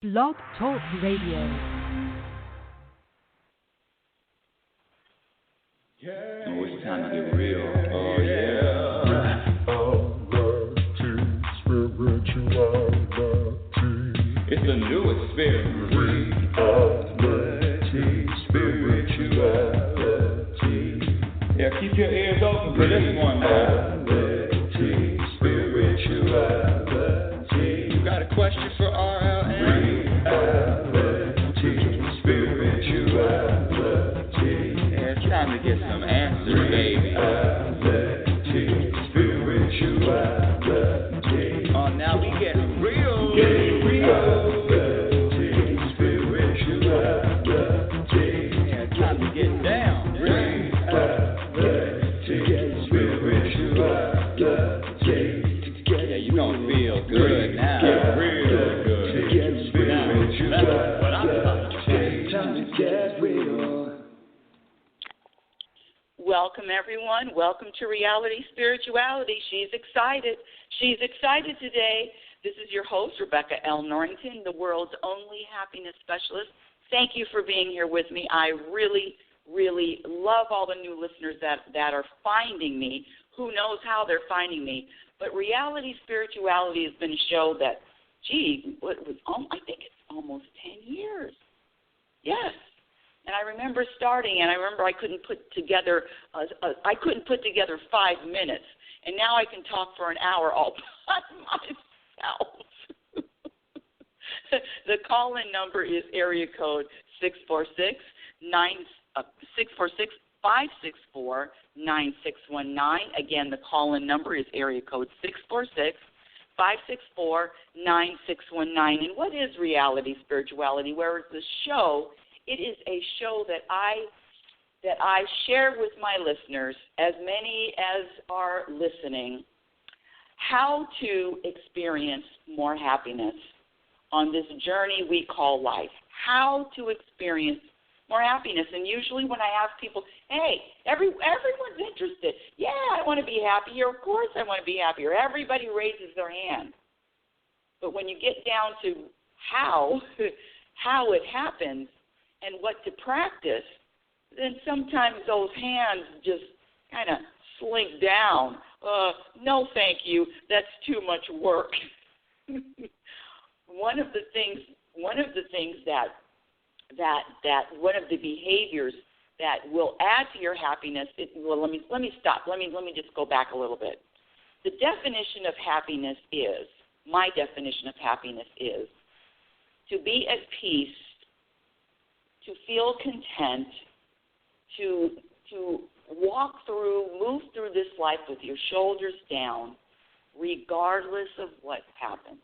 Blog Talk Radio. Oh, it's time to get real. Oh, yeah. It's the new experience. Reality Spirituality. Yeah, keep your ears open for this one now. Reality Spirituality. You got a question for RLN? Reality Spirituality. Yeah, it's time to get some answers, baby. Reality Spirituality. Oh, now we get real. Reality Spirituality. Yeah, it's time to get down. Reality Spirituality. Yeah, you gonna feel good now. Get real good. That's what I'm talking about. Time to get real. Welcome, everyone. Welcome to Reality Spirituality. She's excited. She's excited today. This is your host, Rebecca L. Norrington, the world's only happiness specialist. Thank you for being here with me. I really, really love all the new listeners that are finding me. Who knows how they're finding me? But Reality Spirituality has been a show that, I think it's almost 10 years. Yes. And I remember starting, and I remember I couldn't put together 5 minutes, and now I can talk for an hour all by myself. The call-in number is area code 646-564-9619. Again, the call-in number is area code 646-564-9619. And what is Reality Spirituality? Where it's a show. It is a show that I share with my listeners, as many as are listening, how to experience more happiness on this journey we call life. How to experience more happiness. And usually when I ask people, hey, everyone's interested. Yeah, I want to be happier. Of course I want to be happier. Everybody raises their hand. But when you get down to how it happens, and what to practice, then sometimes those hands just kind of slink down. No, thank you. That's too much work. One of the behaviors that will add to your happiness. Let me stop. Let me just go back a little bit. The definition of happiness is, my definition of happiness is, to be at peace, to feel content, to move through this life with your shoulders down, regardless of what happens.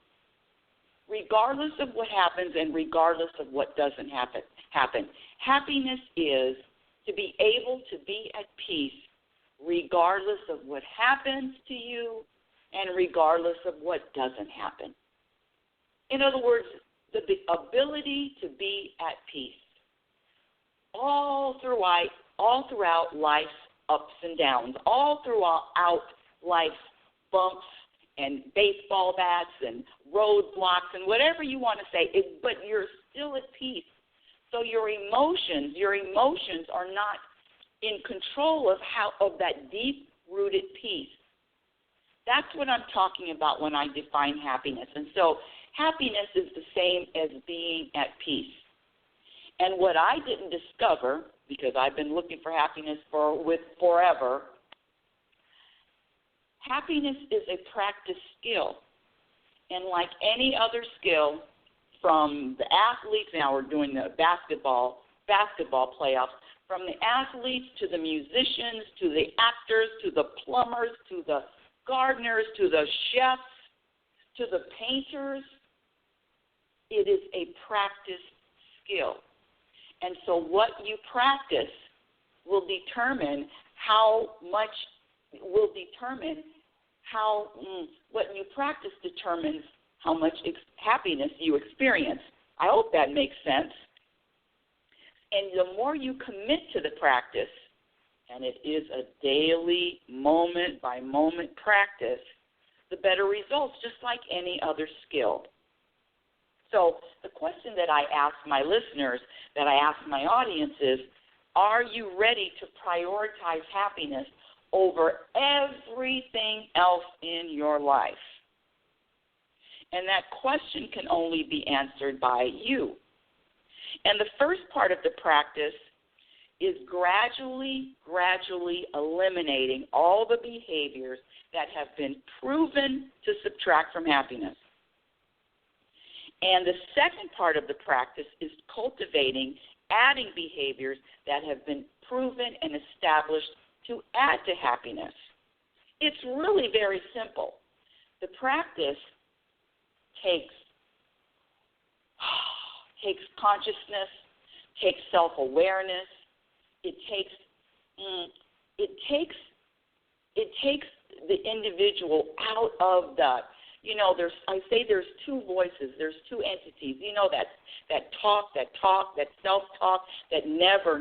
Regardless of what happens and regardless of what doesn't happen. Happiness is to be able to be at peace regardless of what happens to you and regardless of what doesn't happen. In other words, the ability to be at peace. All throughout life's ups and downs, all throughout life's bumps and baseball bats and roadblocks and whatever you want to say, but you're still at peace. So your emotions are not in control of that deep-rooted peace. That's what I'm talking about when I define happiness. And so happiness is the same as being at peace. And what I didn't discover, because I've been looking for happiness forever, happiness is a practice skill. And like any other skill, from the athletes, now we're doing the basketball playoffs, from the athletes to the musicians, to the actors, to the plumbers, to the gardeners, to the chefs, to the painters, it is a practice skill. And so what you practice will determine what you practice determines how much happiness you experience. I hope that makes sense. And the more you commit to the practice, and it is a daily, moment-by-moment practice, the better results, just like any other skill. So the question that I ask my listeners, that I ask my audience is, are you ready to prioritize happiness over everything else in your life? And that question can only be answered by you. And the first part of the practice is gradually eliminating all the behaviors that have been proven to subtract from happiness. And the second part of the practice is cultivating, adding behaviors that have been proven and established to add to happiness. It's really very simple. The practice takes consciousness, takes self-awareness. It takes the individual out of the, there's two voices, there's two entities. That talk, that self-talk that never,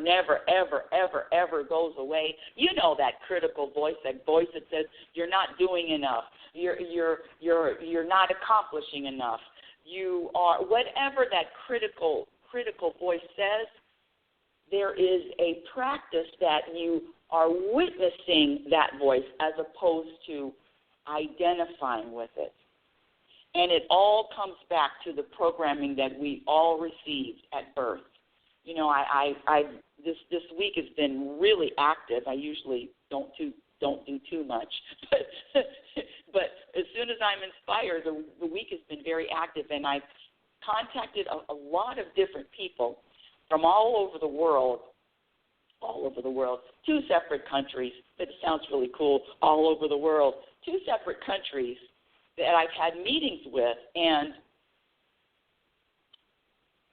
ever goes away. That critical voice, that voice that says you're not doing enough, you're not accomplishing enough. You are, whatever that critical voice says, there is a practice that you are witnessing that voice as opposed to identifying with it. And it all comes back to the programming that we all received at birth. This week has been really active. I usually don't do too much, but as soon as I'm inspired, the week has been very active, and I've contacted a lot of different people from all over the world, 2 separate countries. That sounds really cool, all over the world, 2 separate countries that I've had meetings with, and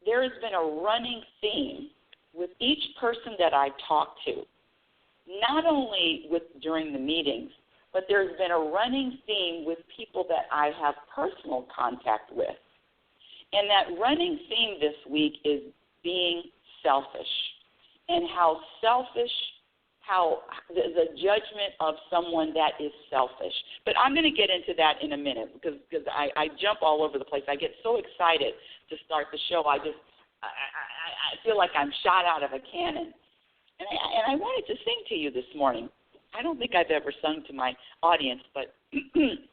there has been a running theme with each person that I talk to, not only during the meetings, but there's been a running theme with people that I have personal contact with. And that running theme this week is being selfish, and how the judgment of someone that is selfish. But I'm going to get into that in a minute because I jump all over the place. I get so excited to start the show. I feel like I'm shot out of a cannon. And I wanted to sing to you this morning. I don't think I've ever sung to my audience, but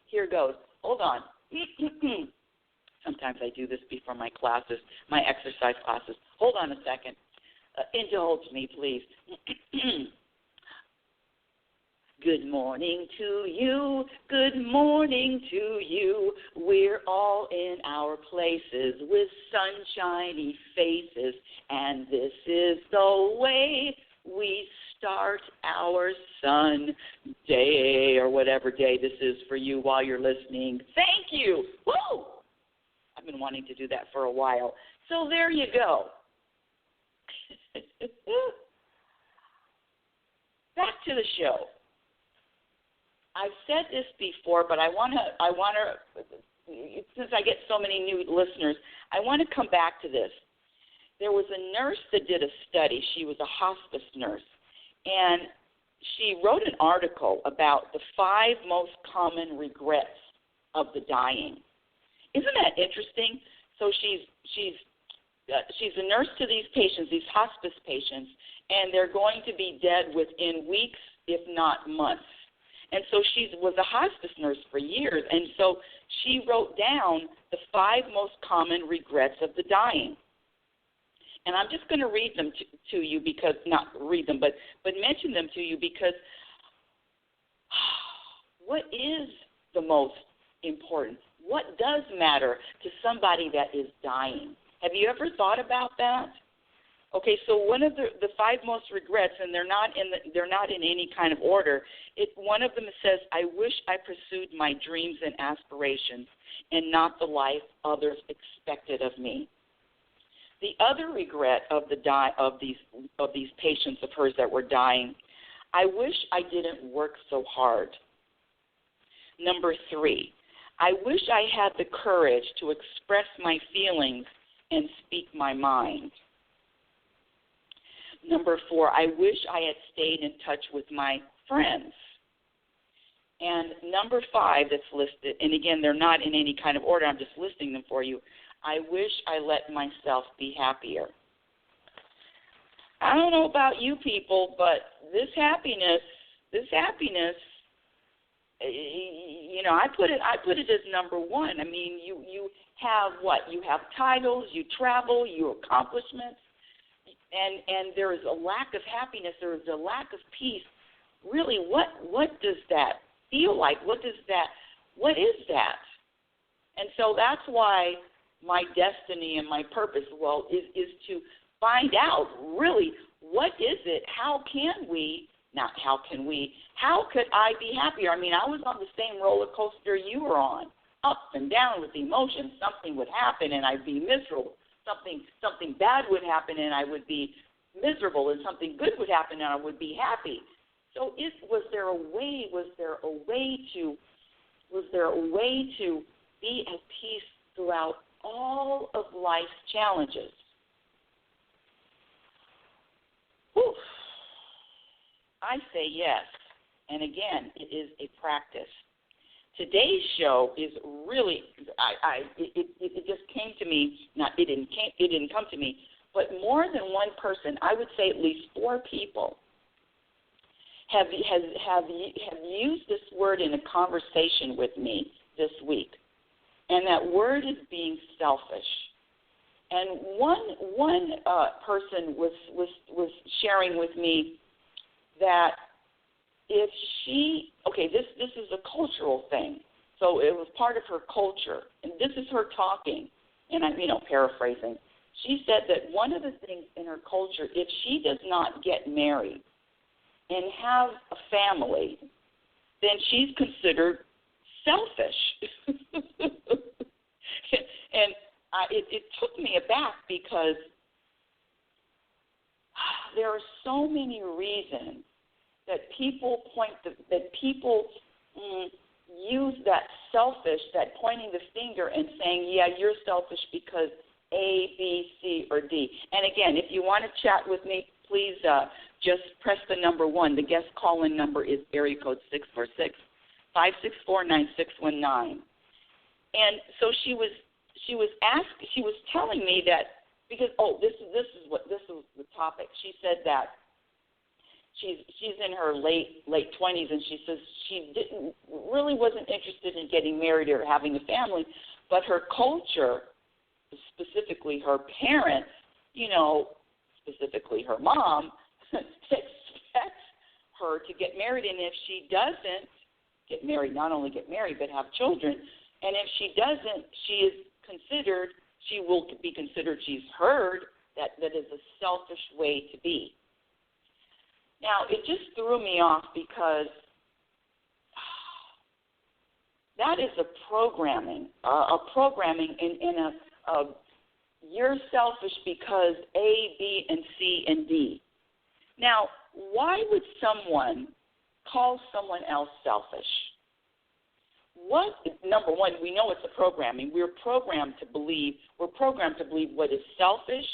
here goes. Hold on. Sometimes I do this before my classes, my exercise classes. Hold on a second. Indulge me, please. Good morning to you, good morning to you. We're all in our places with sunshiny faces, and this is the way we start our Sunday, or whatever day this is for you while you're listening. Thank you. Woo! I've been wanting to do that for a while. So there you go. Back to the show. I've said this before, but I want to, since I get so many new listeners, I want to come back to this. There was a nurse that did a study. She was a hospice nurse, and she wrote an article about the 5 most common regrets of the dying. Isn't that interesting? So she's a nurse to these patients, these hospice patients, and they're going to be dead within weeks, if not months. And so she was a hospice nurse for years, and so she wrote down the 5 most common regrets of the dying. And I'm just going to read them to you because, not read them, but mention them to you because what is the most important? What does matter to somebody that is dying? Have you ever thought about that? Okay, so one of the 5 most regrets, and they're not in any kind of order. One of them says, "I wish I pursued my dreams and aspirations, and not the life others expected of me." The other regret of these patients of hers that were dying, "I wish I didn't work so hard." Number 3, "I wish I had the courage to express my feelings and speak my mind." Number 4, "I wish I had stayed in touch with my friends." And number 5 that's listed, and again, they're not in any kind of order, I'm just listing them for you. I wish I let myself be happier. I don't know about you people, but this happiness, I put it as number one. I mean, you have what? You have titles, you travel, your accomplishments, and there is a lack of happiness, there is a lack of peace. Really, what does that feel like? What is that? And so that's why my destiny and my purpose, is to find out really what is it? How could I be happier? I mean, I was on the same roller coaster you were on, up and down with emotions. Something would happen and I'd be miserable. Something bad would happen and I would be miserable, and something good would happen and I would be happy. So was there a way to be at peace throughout all of life's challenges? Whew. I say yes. And again, it is a practice. Today's show is really, it just came to me. It didn't come to me, but more than one person, I would say at least 4 people, have used this word in a conversation with me this week, and that word is being selfish. And one person was sharing with me that if she, this is a cultural thing, so it was part of her culture, and this is her talking, and I'm paraphrasing. She said that one of the things in her culture, if she does not get married and have a family, then she's considered selfish. And it took me aback, because there are so many reasons that people use that selfish, that pointing the finger and saying, yeah, you're selfish because A, B, C, or D. And again, if you want to chat with me, please just press the number 1. The guest call-in number is area code 646-564-9619. And so she was telling me that, because this is the topic. She said that she's in her late 20s, and she says she wasn't interested in getting married or having a family, but her culture, specifically her parents, specifically her mom, expects her to get married, and if she doesn't get married, not only get married but have children, and if she doesn't, she will be considered, she's heard that is a selfish way to be. Now, it just threw me off, because that is a programming in a you're selfish because A, B, and C, and D. Now, why would someone call someone else selfish? Number one, we know it's a programming. We're programmed to believe what is selfish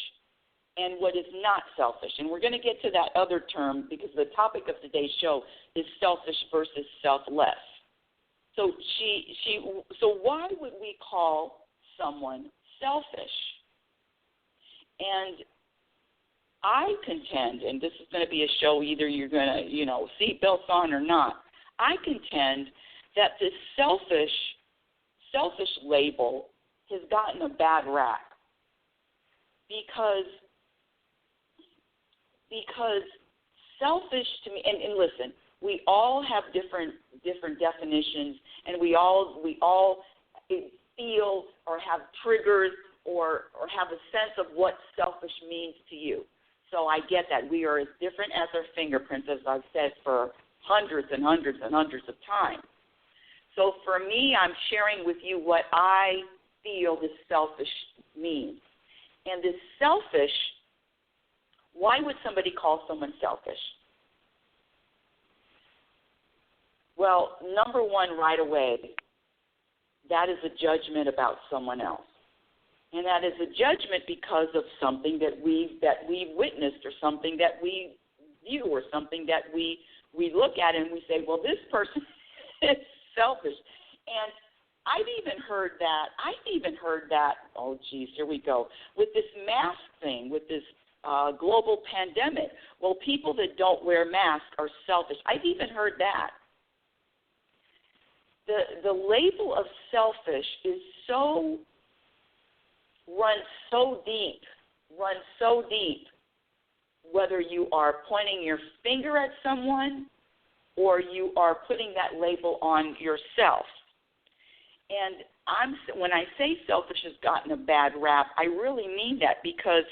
and what is not selfish. And we're going to get to that other term, because the topic of today's show is selfish versus selfless. So so why would we call someone selfish? And I contend, and this is going to be a show, either you're going to, seatbelts on or not, I contend that this selfish label has gotten a bad rap, because selfish to me, and listen, we all have different definitions, and we all feel or have triggers or have a sense of what selfish means to you. So I get that. We are as different as our fingerprints, as I've said for hundreds and hundreds and hundreds of times. So for me, I'm sharing with you what I feel this selfish means. And this selfish, why would somebody call someone selfish? Well, number one, right away, that is a judgment about someone else. And that is a judgment because of something that we've witnessed, or something that we view, or something that we look at and we say, well, this person is selfish. And I've even heard that, oh, geez, here we go, with this mask thing, with this global pandemic. Well, people that don't wear masks are selfish. I've even heard that. The label of selfish is runs so deep, whether you are pointing your finger at someone or you are putting that label on yourself. And when I say selfish has gotten a bad rap, I really mean that, because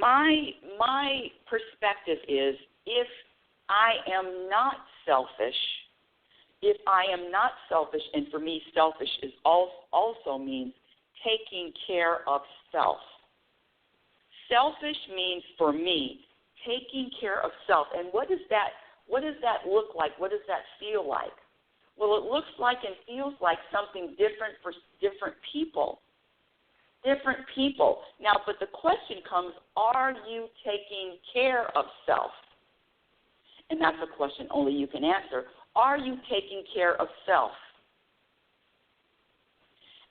my perspective is, if I am not selfish, and for me, selfish is also means taking care of self. Selfish means, for me, taking care of self. And what does that look like? What does that feel like? Well, it looks like and feels like something different for different people. Now, but the question comes, are you taking care of self? And that's a question only you can answer. Are you taking care of self?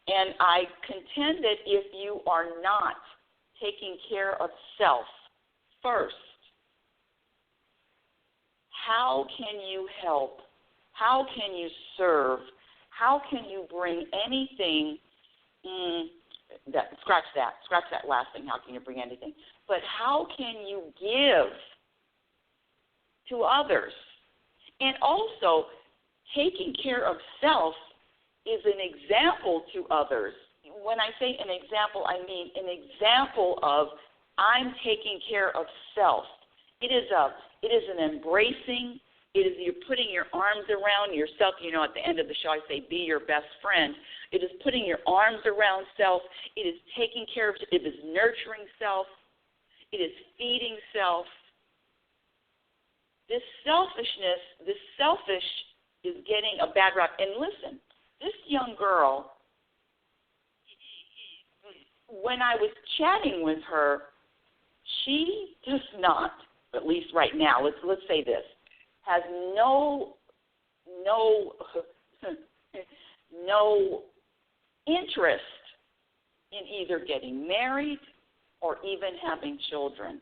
And I contend that if you are not taking care of self first, how can you help? How can you serve? How can you bring anything? Scratch that last thing. How can you bring anything? But how can you give to others? And also, taking care of self is an example to others. When I say an example, I mean an example of I'm taking care of self. It is an embracing. You're putting your arms around yourself. You know, at the end of the show, I say, be your best friend. It is putting your arms around self. It is taking care of, it is nurturing self. It is feeding self. This selfish is getting a bad rap. And listen, this young girl, when I was chatting with her, she does not, at least right now, let's say this, has no interest in either getting married or even having children.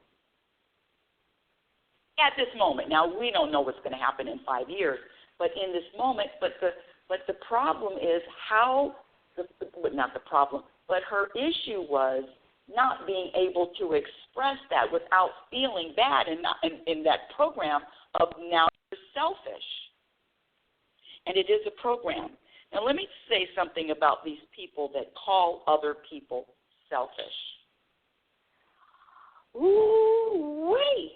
At this moment. Now, we don't know what's going to happen in 5 years, but in this moment, but the problem is but her issue was not being able to express that without feeling bad, and not in that program of now you're selfish. And it is a program. Now, let me say something about these people that call other people selfish. Ooh-wee.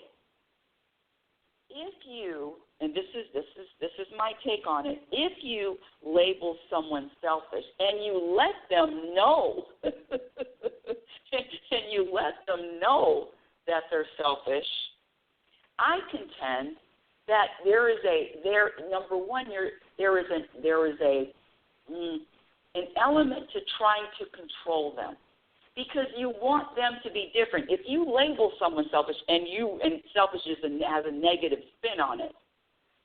If you, and this is my take on it, if you label someone selfish and you let them know, that they're selfish, I contend that there is an element to trying to control them, because you want them to be different. If you label someone selfish, and selfish has a negative spin on it.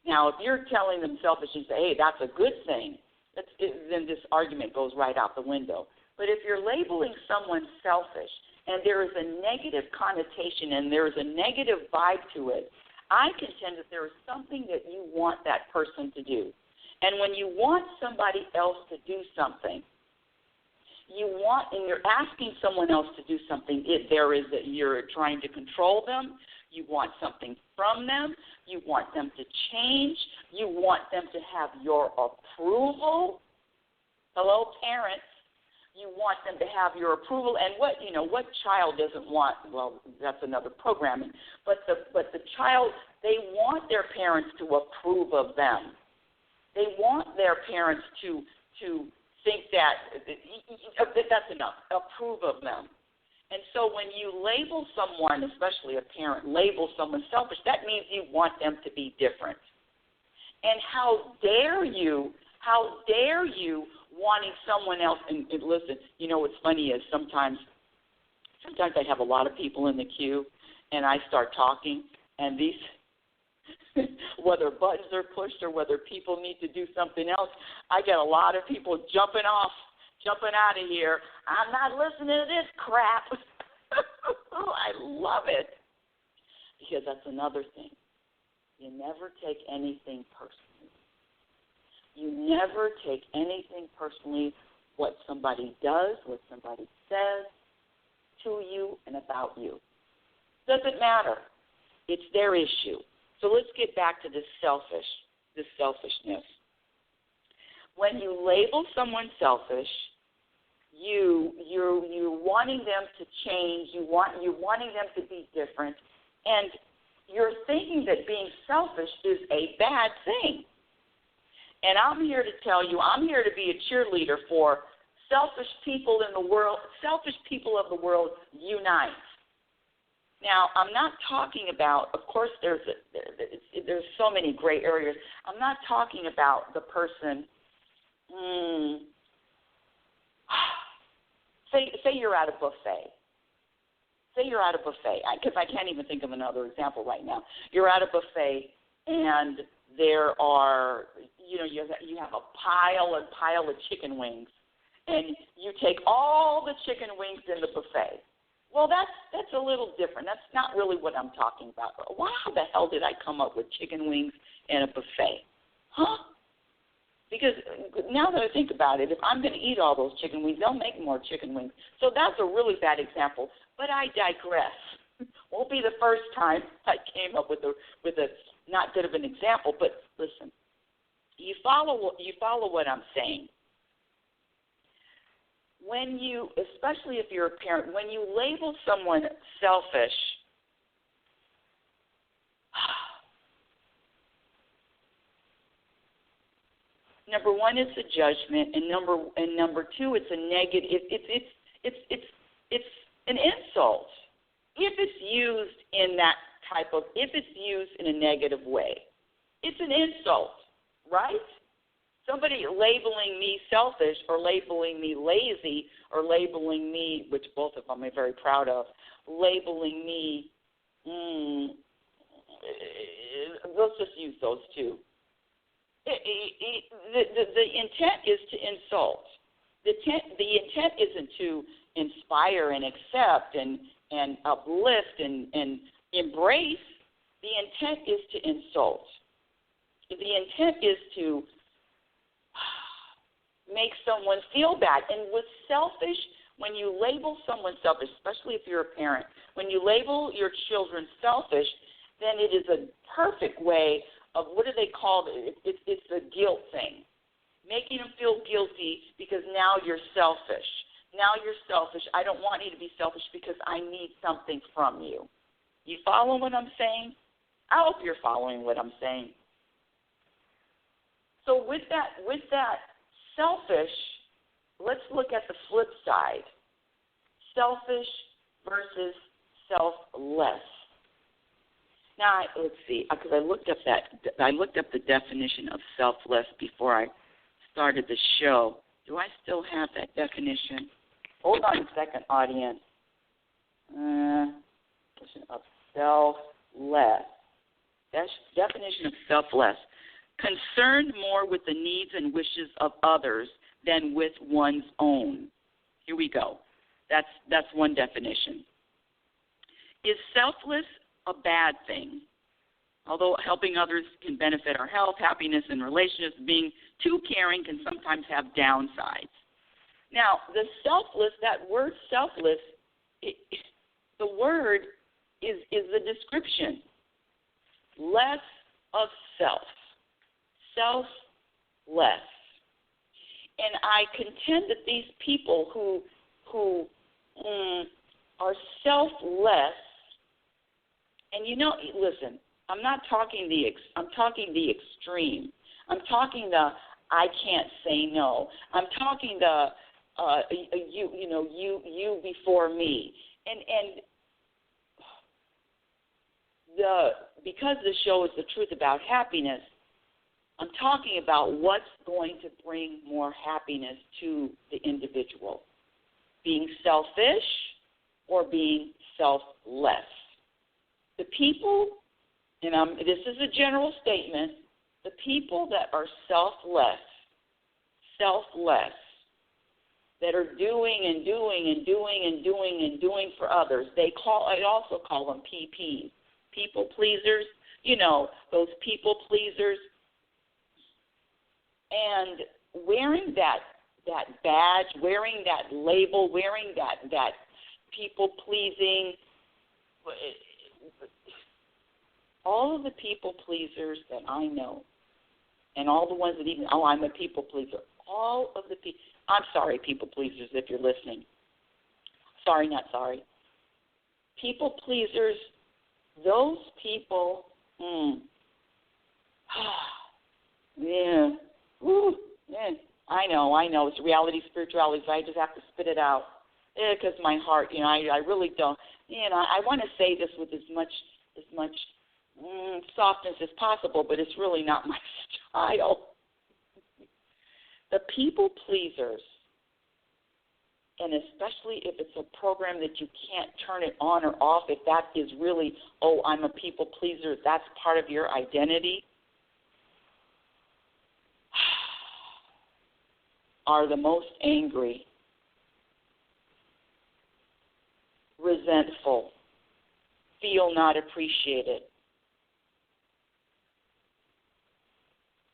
Now, if you're telling them selfish and say, hey, that's a good thing, then this argument goes right out the window. But if you're labeling someone selfish and there is a negative connotation and there is a negative vibe to it, I contend that there is something that you want that person to do. And when you want somebody else to do something, and you're asking someone else to do something, you're trying to control them. You want something from them. You want them to change. You want them to have your approval. Hello, parents. You want them to have your approval. And what child doesn't want? Well, that's another programming. But the child, they want their parents to approve of them. They want their parents to think that's enough, approve of them. And so when you label someone, especially a parent, label someone selfish, that means you want them to be different. And how dare you wanting someone else, and listen, what's funny is sometimes I have a lot of people in the queue, and I start talking, and these whether buttons are pushed or whether people need to do something else. I get a lot of people jumping out of here. I'm not listening to this crap. I love it. Because that's another thing. You never take anything personally. You never take anything personally, what somebody does, what somebody says to you and about you. Doesn't matter. It's their issue. So let's get back to this selfishness. When you label someone selfish, you're wanting them to change. You're wanting them to be different, and you're thinking that being selfish is a bad thing. And I'm here to tell you, I'm here to be a cheerleader for selfish people in the world. Selfish people of the world unite. Now, I'm not talking about, of course, there's so many gray areas. I'm not talking about the person. Say you're at a buffet. Say you're at a buffet, because I can't even think of another example right now. You're at a buffet, and there are, you have a pile of chicken wings, and you take all the chicken wings in the buffet. Well, that's a little different. That's not really what I'm talking about. Why the hell did I come up with chicken wings and a buffet? Huh? Because now that I think about it, if I'm going to eat all those chicken wings, they'll make more chicken wings. So that's a really bad example. But I digress. Won't be the first time I came up with a not good of an example. But listen, you follow what I'm saying. When you, especially if you're a parent, when you label someone selfish, number one, it's a judgment, and number two, it's a negative. It's an insult if it's used in that if it's used in a negative way. It's an insult, right? Somebody labeling me selfish or labeling me lazy or labeling me, which both of them I'm very proud of, labeling me, let's just use those two. The intent is to insult. The intent isn't to inspire and accept and uplift and embrace. The intent is to insult. The intent is to make someone feel bad. And with selfish, when you label someone selfish, especially if you're a parent, when you label your children selfish, then it is a perfect way of, what do they call it? It's a guilt thing. Making them feel guilty because now you're selfish. Now you're selfish. I don't want you to be selfish because I need something from you. You follow what I'm saying? I hope you're following what I'm saying. So with that selfish, let's look at the flip side. Selfish versus selfless. Now, let's see, because I looked up the definition of selfless before I started the show. Do I still have that definition? Hold on a second, audience. Definition of selfless. Definition of selfless. Concerned more with the needs and wishes of others than with one's own. Here we go. That's one definition. Is selfless a bad thing? Although helping others can benefit our health, happiness, and relationships, being too caring can sometimes have downsides. Now, the selfless, that word selfless, the word is the description. Less of self. Selfless. And I contend that these people who are selfless, and listen, I'm talking the extreme. I'm talking the I can't say no. I'm talking the you before me. And because the show is the truth about happiness, I'm talking about what's going to bring more happiness to the individual. Being selfish or being selfless. The people and this is a general statement, the people that are selfless, that are doing and doing and doing and doing and doing for others, I also call them PPs, people pleasers, those people pleasers. And wearing that badge, wearing that label, wearing that people pleasing, all of the people pleasers that I know, and all the ones that even, I'm a people pleaser, all of the people, I'm sorry, people pleasers, if you're listening. Sorry, not sorry. People pleasers, those people, yeah. Woo, yeah, I know. It's reality, spirituality, so I just have to spit it out. Because my heart, I really don't. I want to say this with as much softness as possible, but it's really not my style. The people pleasers, and especially if it's a program that you can't turn it on or off, if that is really, I'm a people pleaser, that's part of your identity, are the most angry, resentful, feel not appreciated.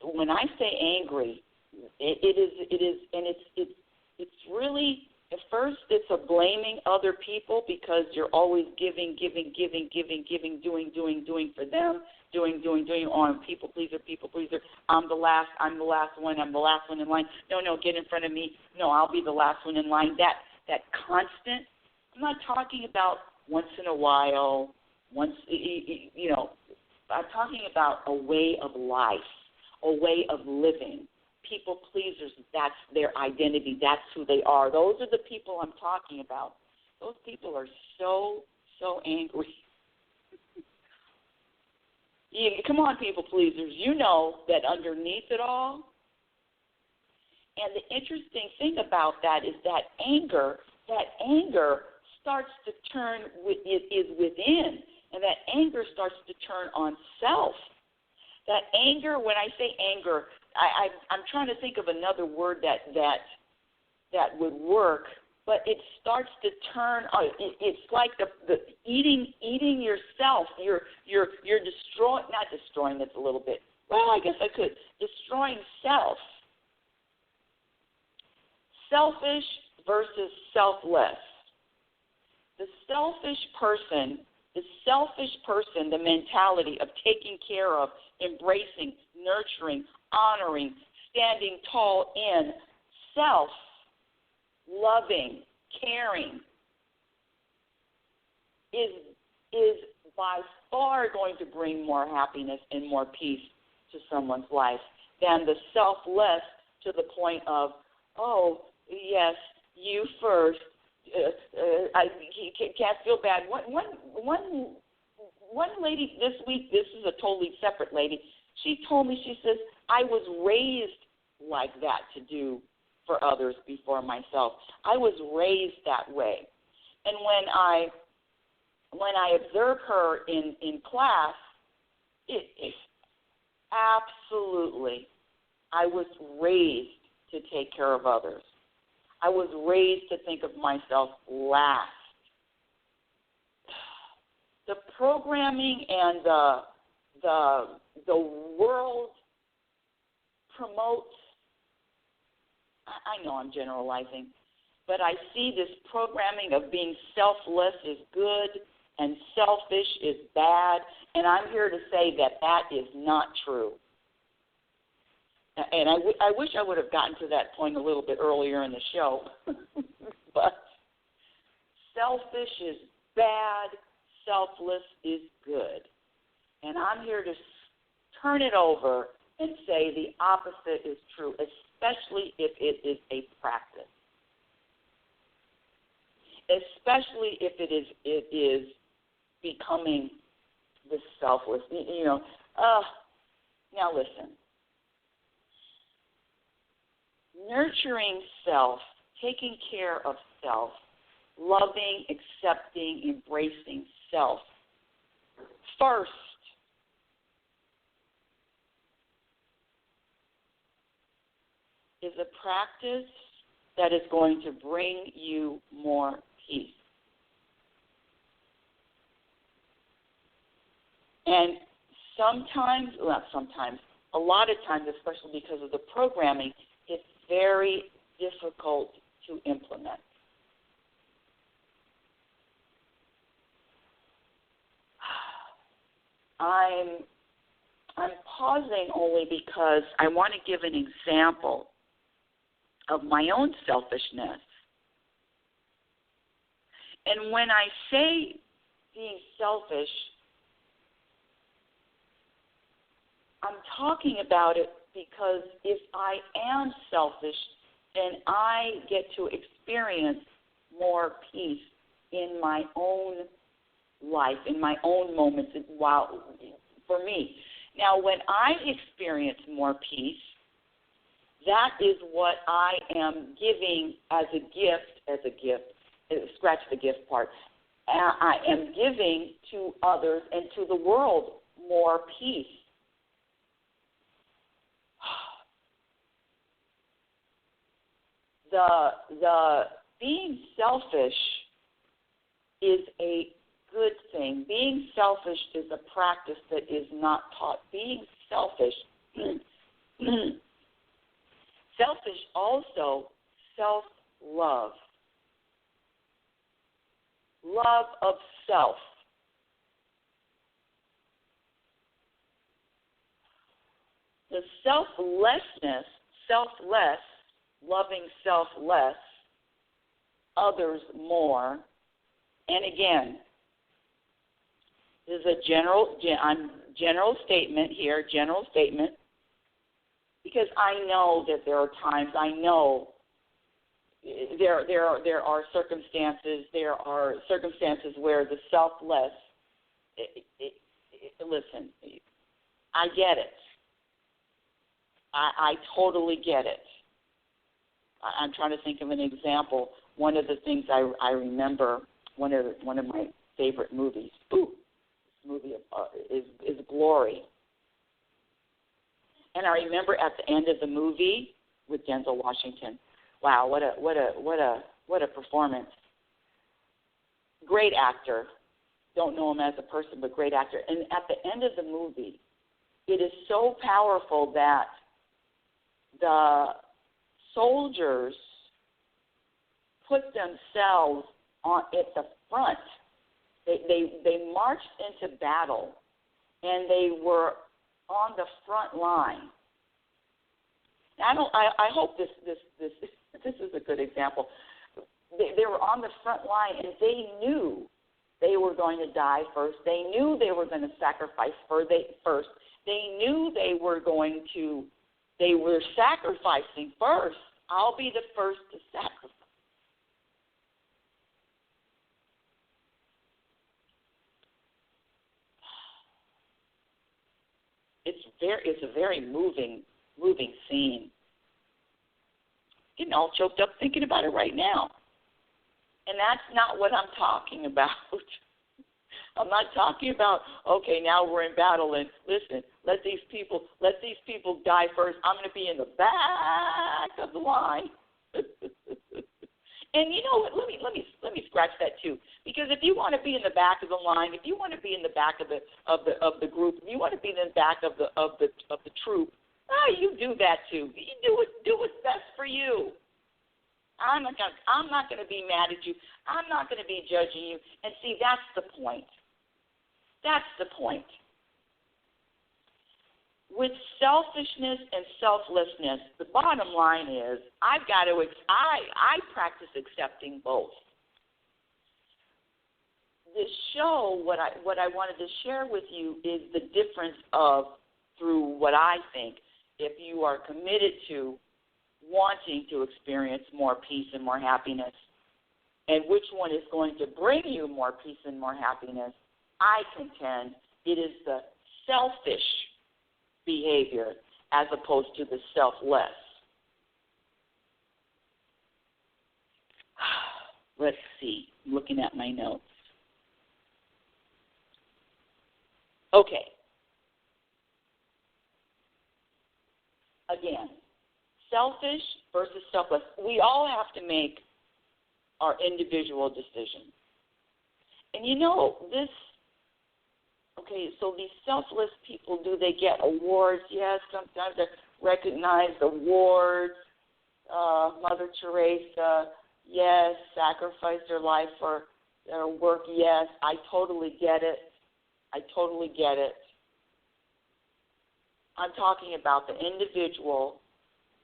When I say angry, it is, and it's really, at first it's a blaming other people because you're always giving, doing for them, doing, I'm people pleaser. I'm the last one in line. No, get in front of me. No, I'll be the last one in line. That constant, I'm not talking about once in a while, I'm talking about a way of life, a way of living. People pleasers, that's their identity. That's who they are. Those are the people I'm talking about. Those people are so angry. Come on, people pleasers. You know that underneath it all, and the interesting thing about that is that anger starts to turn, is within, and that anger starts to turn on self. That anger, when I say anger, I'm trying to think of another word that would work, but it starts to turn. It's like the eating yourself. You're destroying, not destroying. That's a little bit. Well, I guess I could destroying self. Selfish versus selfless. The selfish person, the mentality of taking care of, embracing, nurturing, honoring, standing tall in, self, loving, caring, is by far going to bring more happiness and more peace to someone's life than the selfless, to the point of, yes, you first. I can't feel bad. One lady this week, this is a totally separate lady, she told me, she says, I was raised like that, to do for others before myself. I was raised that way. And when I observe her in class, it absolutely, I was raised to take care of others. I was raised to think of myself last. The programming and the world promotes, I know I'm generalizing, but I see this programming of being selfless is good and selfish is bad, and I'm here to say that is not true. And I wish I would have gotten to that point a little bit earlier in the show, but selfish is bad, selfless is good. And I'm here to turn it over and say the opposite is true, especially if it is a practice. Especially if it is becoming the selfless. Now listen. Nurturing self, taking care of self, loving, accepting, embracing self first is a practice that is going to bring you more peace. And a lot of times, especially because of the programming, it's very difficult to implement. I'm pausing only because I want to give an example of my own selfishness. And when I say being selfish, I'm talking about it because if I am selfish, then I get to experience more peace in my own life, in my own moments, for me. Now, when I experience more peace, that is what I am giving as a gift, scratch the gift part. I am giving to others and to the world more peace. The being selfish is a good thing. Being selfish is a practice that is not taught. Being selfish, selfish also, self-love, love of self. The selflessness, selfless, loving self-less, others more. And again, this is a general statement here, because I know that there are times, there are circumstances where the selfless, listen, I get it. I totally get it. I'm trying to think of an example. One of the things I remember, one of my favorite movies. This movie is Glory. And I remember at the end of the movie with Denzel Washington. Wow, what a performance! Great actor. Don't know him as a person, but great actor. And at the end of the movie, it is so powerful that the soldiers put themselves at the front. They marched into battle, and they were on the front line. Now, I hope this is a good example. They were on the front line, and they knew they were going to die first. They knew they were going to sacrifice first. They knew they were sacrificing first. I'll be the first to sacrifice. It's a very moving scene. Getting all choked up thinking about it right now. And that's not what I'm talking about. I'm not talking about, okay, now we're in battle and listen, let these people die first. I'm going to be in the back of the line. And you know what? Let me scratch that too. Because if you want to be in the back of the line, if you want to be in the back of the group, if you want to be in the back of the troop, you do that too. You do what's best for you. I'm not going to be mad at you. I'm not going to be judging you. And see, that's the point. That's the point. With selfishness and selflessness, the bottom line is I practice accepting both. This show, what I wanted to share with you is the difference of, through what I think, if you are committed to wanting to experience more peace and more happiness, and which one is going to bring you more peace and more happiness, I contend it is the selfish behavior as opposed to the selfless. Let's see. I'm looking at my notes. Okay. Again, selfish versus selfless. We all have to make our individual decisions. And so these selfless people, do they get awards? Yes, sometimes they're recognized awards. Mother Teresa, yes, sacrificed her life for their work, yes. I totally get it. I'm talking about the individual,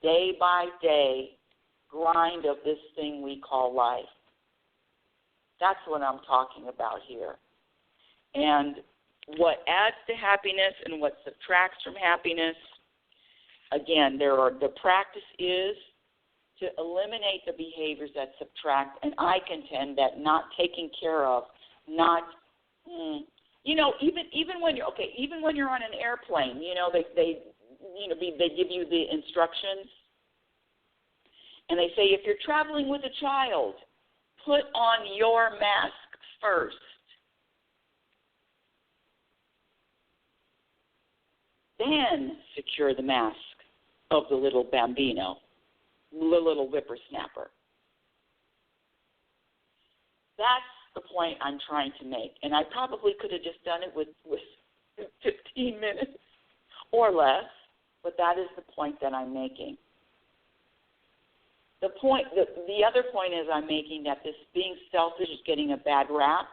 day-by-day grind of this thing we call life. That's what I'm talking about here. And what adds to happiness and what subtracts from happiness, again, the practice is to eliminate the behaviors that subtract, and I contend that not taking care of, even when you're on an airplane, they give you the instructions, and they say if you're traveling with a child, put on your mask first. Then secure the mask of the little bambino, the little whippersnapper. That's the point I'm trying to make. And I probably could have just done it with 15 minutes or less, but that is the point that I'm making. The other point is I'm making that this being selfish is getting a bad rap,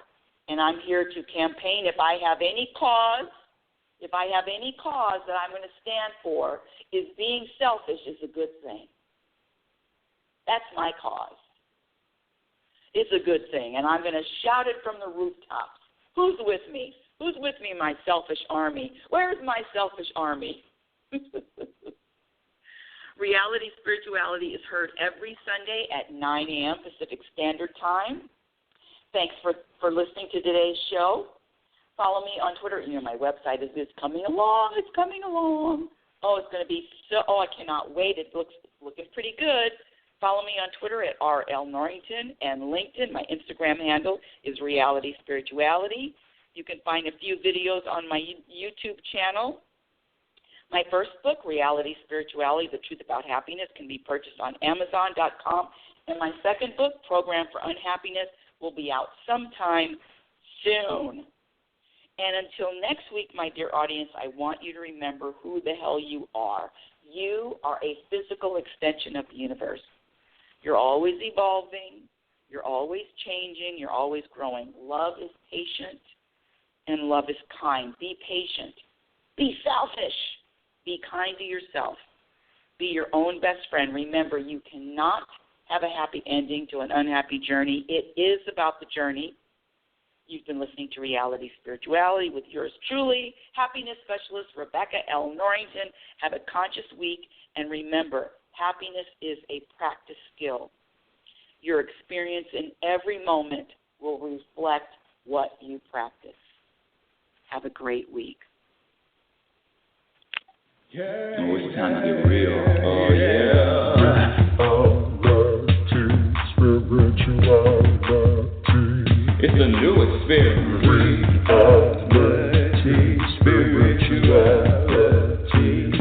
and I'm here to campaign if I have any cause that I'm going to stand for, is being selfish is a good thing. That's my cause. It's a good thing, and I'm going to shout it from the rooftops. Who's with me? Who's with me, my selfish army? Where's my selfish army? Reality Spirituality is heard every Sunday at 9 a.m. Pacific Standard Time. Thanks for listening to today's show. Follow me on Twitter. My website is coming along. It's coming along. It's going to be I cannot wait. It's looking pretty good. Follow me on Twitter at RL Norrington and LinkedIn. My Instagram handle is Reality Spirituality. You can find a few videos on my YouTube channel. My first book, Reality Spirituality, The Truth About Happiness, can be purchased on Amazon.com. And my second book, Program for Unhappiness, will be out sometime soon. And until next week, my dear audience, I want you to remember who the hell you are. You are a physical extension of the universe. You're always evolving. You're always changing. You're always growing. Love is patient, and love is kind. Be patient. Be selfish. Be kind to yourself. Be your own best friend. Remember, you cannot have a happy ending to an unhappy journey. It is about the journey. You've been listening to Reality Spirituality with yours truly, happiness specialist Rebecca L. Norrington. Have a conscious week, and remember, happiness is a practice skill. Your experience in every moment will reflect what you practice. Have a great week. Yeah. Oh, it's time to get real. Oh, yeah. It's a new experience. Reality Spirituality.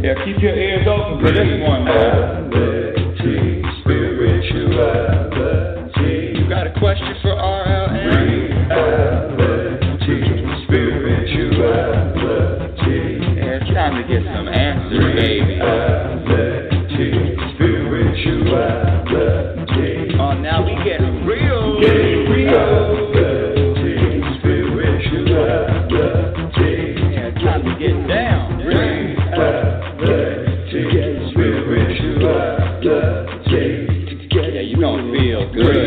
Yeah, keep your ears open for this one. Reality Spirituality. You got a question for RLN? Reality Spirituality. Yeah, it's time to get some answers, baby. Reality Spirituality. Oh, now we get real. Get real. Yeah, it's time to get down. Reality Spirituality. Yeah, you gonna feel good.